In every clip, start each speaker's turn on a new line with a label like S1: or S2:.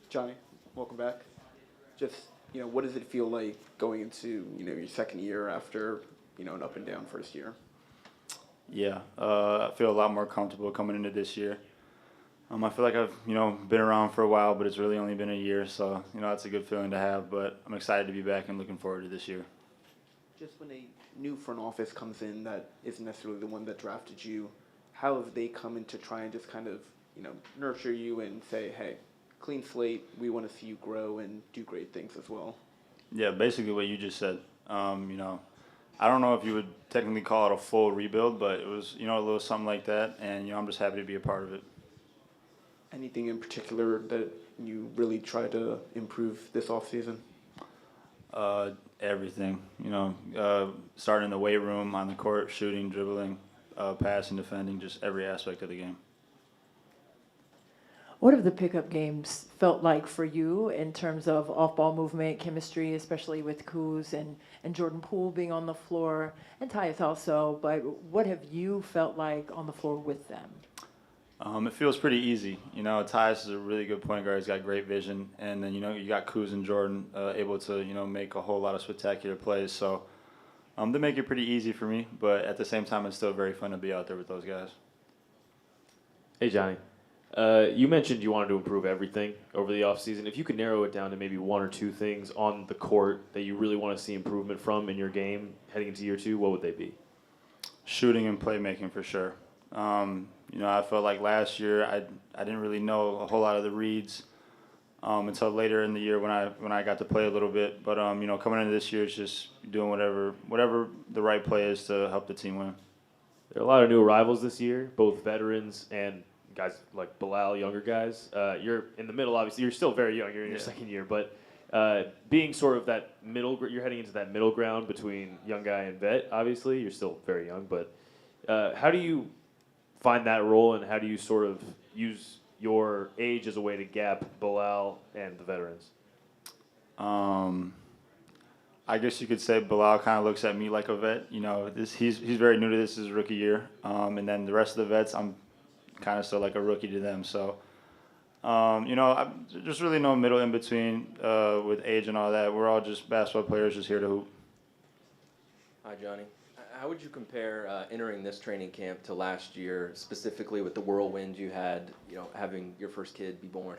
S1: Johnny, welcome back. Just, what does it feel like going into, your second year after, an up and down first year?
S2: Yeah, I feel a lot more comfortable coming into this year. I feel like I've, been around for a while, but it's really only been a year, so, it's a good feeling to have, but I'm excited to be back and looking forward to this year.
S1: Just when a new front office comes in that isn't necessarily the one that drafted you, how have they come in to try and just kind of, nurture you and say, hey, clean slate, we want to see you grow and do great things as well?
S2: Yeah, basically what you just said. I don't know if you would technically call it a full rebuild, but it was, a little something like that, and, I'm just happy to be a part of it.
S1: Anything in particular that you really try to improve this offseason?
S2: Everything, starting in the weight room, on the court, shooting, dribbling, passing, defending, just every aspect of the game.
S3: What have the pickup games felt like for you in terms of off-ball movement, chemistry, especially with Kuz and Jordan Poole being on the floor, and Tyus also, but what have you felt like on the floor with them?
S2: It feels pretty easy. Tyus is a really good point guard. He's got great vision. And then, you got Kuz and Jordan able to, make a whole lot of spectacular plays. So they make it pretty easy for me. But at the same time, it's still very fun to be out there with those guys.
S4: Hey, Johnny. You mentioned you wanted to improve everything over the offseason. If you could narrow it down to maybe one or two things on the court that you really want to see improvement from in your game heading into year two, what would they be?
S2: Shooting and playmaking for sure. I felt like last year I didn't really know a whole lot of the reads until later in the year when I got to play a little bit. But coming into this year, it's just doing whatever the right play is to help the team win.
S4: There are a lot of new arrivals this year, both veterans and guys like 𝗙𝗢𝗟𝗟𝗢𝗪, younger guys. You're in the middle, obviously. You're still very young. You're in your second year, but being sort of that you're heading into that middle ground between young guy and vet. Obviously, you're still very young, but how do you find that role, and how do you sort of use your age as a way to gap 𝗙𝗢𝗟 and the veterans?
S2: I guess you could say 𝗙𝗢𝗟 kind of looks at me like a vet. He's very new to this, his rookie year, and then the rest of the vets, I'm kind of still like a rookie to them. So, there's really no middle in between with age and all that. We're all just basketball players just here to hoop.
S5: Hi, Johnny. How would you compare entering this training camp to last year, specifically with the whirlwind you had, having your first kid be born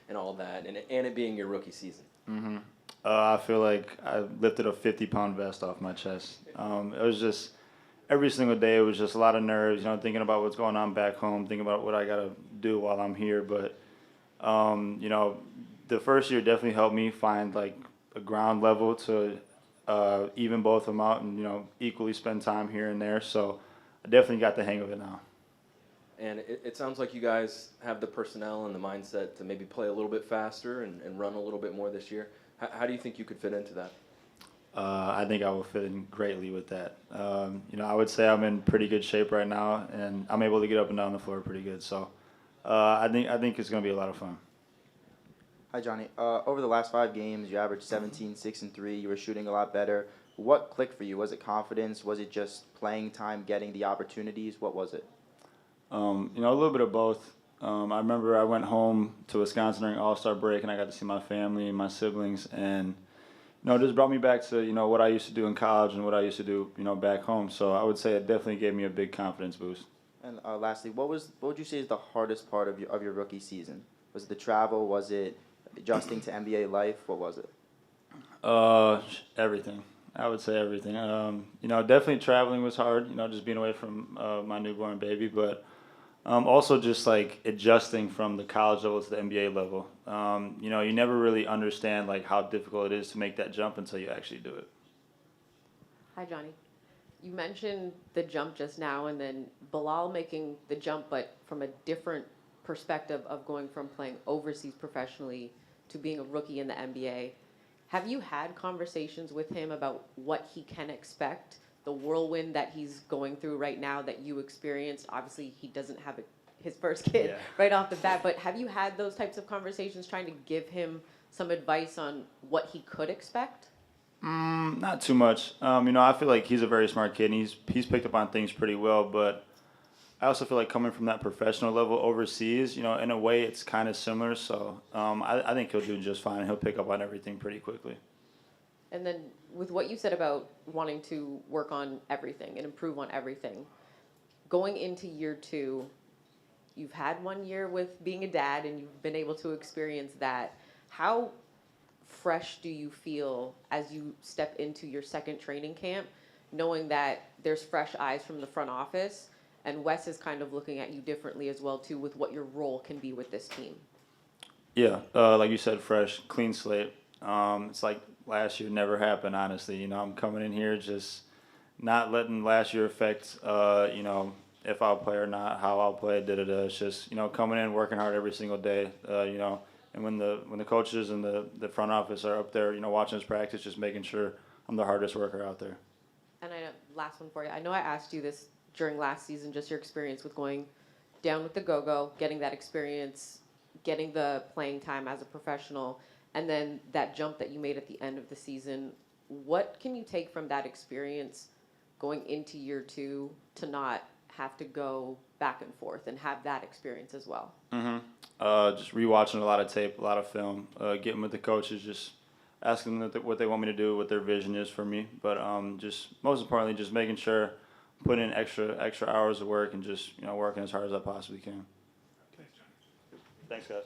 S5: and all that, and it being your rookie season?
S2: Mm-hmm. I feel like I lifted a 50-pound vest off my chest. It was just every single day. It was just a lot of nerves, thinking about what's going on back home, thinking about what I gotta do while I'm here. But the first year definitely helped me find like a ground level to even both of them out and equally spend time here and there. So I definitely got the hang of it now.
S5: And it sounds like you guys have the personnel and the mindset to maybe play a little bit faster and run a little bit more this year. How do you think you could fit into that?
S2: I think I will fit in greatly with that. I would say I'm in pretty good shape right now, and I'm able to get up and down the floor pretty good. So I think it's going to be a lot of fun.
S6: Hi, Johnny. Over the last 5 games, you averaged 17, 6, and 3. You were shooting a lot better. What clicked for you? Was it confidence? Was it just playing time, getting the opportunities? What was it?
S2: A little bit of both. I remember I went home to Wisconsin during All-Star break, and I got to see my family and my siblings, and it just brought me back to what I used to do in college and what I used to do back home. So I would say it definitely gave me a big confidence boost.
S6: And lastly, what would you say is the hardest part of your rookie season? Was it the travel? Was it adjusting to NBA life? What was it?
S2: Everything. I would say everything. Definitely traveling was hard. Just being away from my newborn baby, but also just like adjusting from the college level to the NBA level. You never really understand like how difficult it is to make that jump until you actually do it.
S7: Hi, Johnny. You mentioned the jump just now, and then 𝗙𝗟𝗟𝗟𝗢𝗪 making the jump, but from a different perspective of going from playing overseas professionally to being a rookie in the NBA. Have you had conversations with him about what he can expect, the whirlwind that he's going through right now that you experienced? Obviously, he doesn't have his first kid right off the bat, but have you had those types of conversations trying to give him some advice on what he could expect?
S2: Not too much. I feel like he's a very smart kid, and he's picked up on things pretty well, but I also feel like coming from that professional level overseas, you know, in a way it's kind of similar. So I think he'll do just fine. He'll pick up on everything pretty quickly.
S7: And then with what you said about wanting to work on everything and improve on everything, going into year 2, you've had 1 year with being a dad and you've been able to experience that. How fresh do you feel as you step into your second training camp, knowing that there's fresh eyes from the front office and Wes is kind of looking at you differently as well too with what your role can be with this team?
S2: Yeah, like you said, fresh, clean slate. It's like last year never happened, honestly. You know, I'm coming in here just not letting last year affect, you know, if I'll play or not, how I'll play, da-da-da. It's just, you know, coming in, working hard every single day, you know, and when the coaches and the front office are up there, you know, watching us practice, just making sure I'm the hardest worker out there.
S7: And I know, last one for you. I know I asked you this during last season, just your experience with going down with the go-go, getting that experience, getting the playing time as a professional, and then that jump that you made at the end of the season. What can you take from that experience going into year 2 to not have to go back and forth and have that experience as well?
S2: Just rewatching a lot of tape, a lot of film, getting with the coaches, just asking them what they want me to do, what their vision is for me. But just most importantly, just making sure I'm putting in extra hours of work and just, you know, working as hard as I possibly can. Thanks, guys.